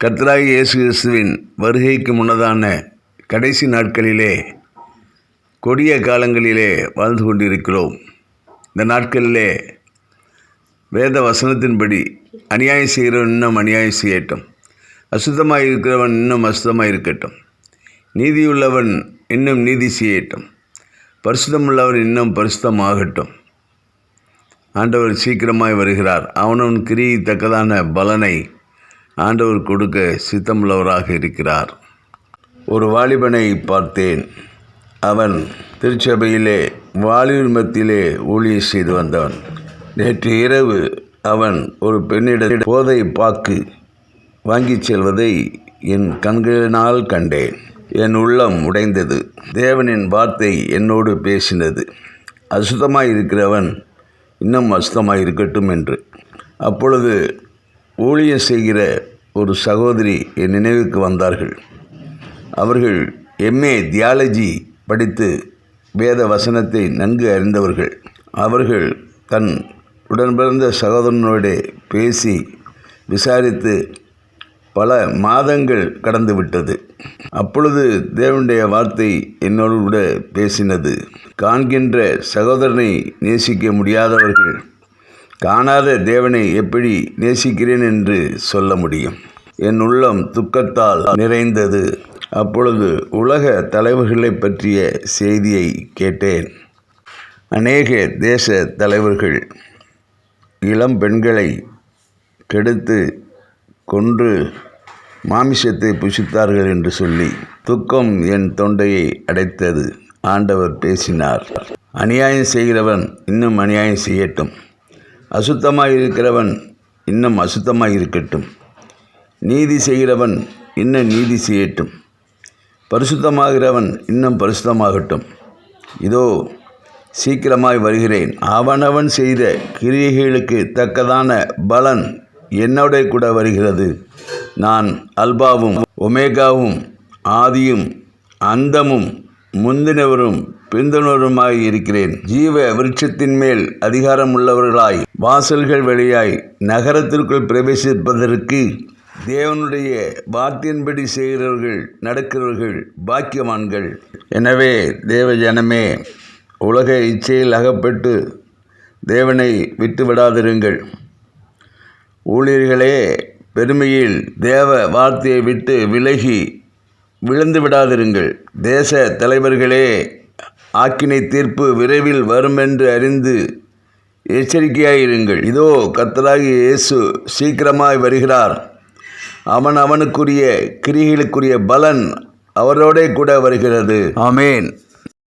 கர்த்தராகிய இயேசு கிறிஸ்துவின் வருகைக்கு முன்னதான கடைசி நாட்களிலே, கொடிய காலங்களிலே வாழ்ந்து கொண்டிருக்கிறோம். இந்த நாட்களிலே வேத வசனத்தின்படி அநியாயம் செய்கிறவன் இன்னும் அநியாயம் செய்யட்டும், அசுத்தமாக இருக்கிறவன் இன்னும் அசுத்தமாக இருக்கட்டும், நீதியுள்ளவன் இன்னும் நீதி செய்யட்டும், பரிசுத்தமுள்ளவன் இன்னும் பரிசுத்தமாகட்டும். ஆண்டவர் சீக்கிரமாய் வருகிறார். அவனவன் கிரியை தக்கதான பலனை ஆண்டவர் கொடுக்க சித்தமுள்ளவராக இருக்கிறார். ஒரு வாலிபனை பார்த்தேன். அவன் திருச்சபையிலே வாலிபர் மத்தியிலே ஊழியம் செய்து வந்தவன். நேற்று இரவு அவன் ஒரு பெண்ணிடம் போதை பாக்கு வாங்கிச் செல்வதை என் கண்களினால் கண்டேன். என் உள்ளம் உடைந்தது. தேவனின் வார்த்தை என்னோடு பேசினது. அசுத்தமாய் இருக்கிறவன் இன்னும் அசுத்தமாய் இருக்கட்டும் என்று. அப்பொழுது ஊழியம் செய்கிற ஒரு சகோதரி என் நினைவுக்கு வந்தார்கள். அவர்கள் MA தியாலஜி படித்து வேத வசனத்தை நன்கு அறிந்தவர்கள். அவர்கள் தன் உடன்பிறந்த சகோதரனோடு பேசி விசாரித்து பல மாதங்கள் கடந்து விட்டது. அப்பொழுது தேவனுடைய வார்த்தை என்னோடு கூட பேசினது. காண்கின்ற சகோதரனை நேசிக்க முடியாதவர்கள் காணாத தேவனை எப்படி நேசிக்கிறேன் என்று சொல்ல முடியும்? என் உள்ளம் துக்கத்தால் நிறைந்தது. அப்பொழுது உலக தலைவர்களை பற்றிய செய்தியை கேட்டேன். அநேக தேச தலைவர்கள் இளம் பெண்களை கெடுத்து கொன்று மாமிசத்தை புசித்தார்கள் என்று சொல்லி துக்கம் என் தொண்டையை அடைத்தது. ஆண்டவர் பேசினார். அநியாயம் செய்கிறவன் இன்னும் அநியாயம் செய்யட்டும், அசுத்தமாக இருக்கிறவன் இன்னும் அசுத்தமாக இருக்கட்டும், நீதி செய்கிறவன் இன்னும் நீதி செய்யட்டும், பரிசுத்தமாகிறவன் இன்னும் பரிசுத்தமாகட்டும். இதோ சீக்கிரமாய் வருகிறேன். அவனவன் செய்த கிரியைகளுக்கு தக்கதான பலன் என்னோட கூட வருகிறது. நான் அல்பாவும் ஒமேகாவும் ஆதியும் அந்தமும் முந்தினவரும் பிந்தினவருமாய் இருக்கிறேன். ஜீவ விருட்சத்தின் மேல் அதிகாரம் உள்ளவர்களாய் வாசல்கள் வழியாய் நகரத்திற்குள் பிரவேசிப்பதற்கு தேவனுடைய வார்த்தையின்படி செய்கிறவர்கள் நடக்கிறவர்கள் பாக்கியவான்கள். எனவே தேவ ஜனமே, உலக இச்சையில் அகப்பட்டு தேவனை விட்டு விடாதிருங்கள். ஊழியர்களே, பெருமையில் தேவ வார்த்தையை விட்டு விலகி விழுந்து விடாதிருங்கள். தேச தலைவர்களே, ஆக்கினை தீர்ப்பு விரைவில் வரும் என்று அறிந்து எச்சரிக்கையாயிருங்கள். இதோ கர்த்தராகிய இயேசு சீக்கிரமாய் வருகிறார். அவனுக்குரிய கிரியைகளுக்குரிய பலன் அவரோடே கூட வருகிறது. ஆமேன்.